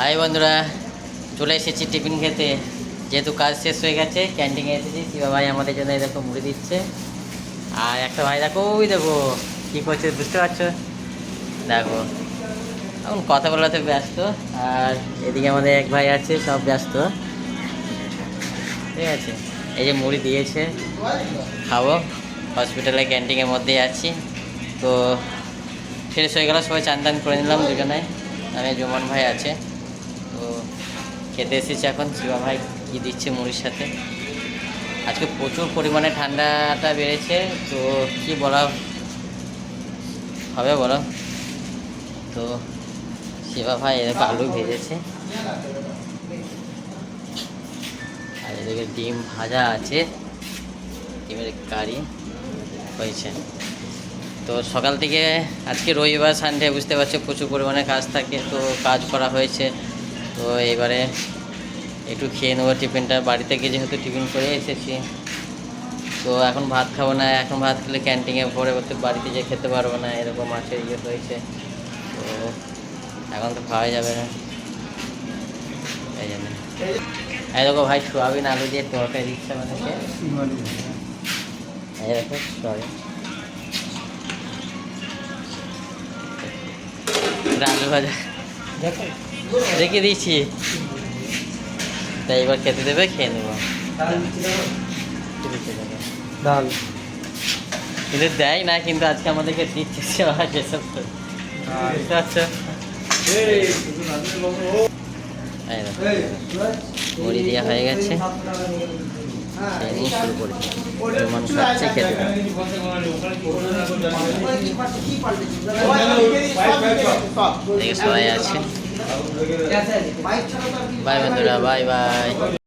High বন্ধুরা, চলে এসেছি টিফিন খেতে। যেহেতু কাজ শেষ হয়ে গেছে, ক্যান্টিনে এসেছি। শিবা ভাই আমাদের জন্য এরকম মুড়ি দিচ্ছে। আর একটা ভাই দেখো, ওই দেখো কী করছে, বুঝতে পারছো? দেখো এখন কথা বলাতে ব্যস্ত। আর এদিকে আমাদের এক ভাই আছে, সব ব্যস্ত। ঠিক আছে, এই যে মুড়ি দিয়েছে, খাবো। হসপিটালে ক্যান্টিনের মধ্যেই আছি। তো ফ্রেশ হয়ে গেল, সবাই চান টান করে নিলাম দুজনে। আমি জুমান ভাই আছে, তো খেতে এসেছি এখন। শিবা ভাই কী দিচ্ছে মুড়ির সাথে। আজকে প্রচুর পরিমাণে ঠান্ডাটা বেড়েছে, তো কি বলা হবে বলো। তো শিবা ভাই এরকম আলু ভেজেছে, আর এদিকে ডিম ভাজা আছে, ডিমের কারি হয়েছে। তো সকাল থেকে, আজকে রবিবার সানডে বুঝতে পারছো, প্রচুর পরিমাণে কাজ থাকে, তো কাজ করা হয়েছে। তো এবারে একটু খেয়ে নেবো টিফিনটা। বাড়িতে গিয়ে যেহেতু টিফিন করে এসেছি, তো এখন ভাত খাবো না। এখন ভাত খেলে ক্যান্টিনে পরে বাড়িতে যেয়ে খেতে পারবো না, এরকম আছে, ইয়ে হয়েছে। তো এখন তো খাওয়া যাবে না, এই জন্য। এই দেখো ভাই, সোয়াবিন আলু দিয়ে তরকারি দিচ্ছে আমাদেরকে। এই দেখো সোয়াবিন, আলু ভাজা রেখে দিয়েছি, তাই এবার খেতে দেবে, খেয়ে নেবো। ডাল কিন্তু দেয় না, কিন্তু আজকে আমাদেরকে দিচ্ছে যেসব, বুঝতে পারছো? মুড়ি দেওয়া হয়ে গেছে, শুরু করেছি। মানুষ খাচ্ছে, খেতে সবাই আছে। বাই বন্ধুরা, বাই বাই।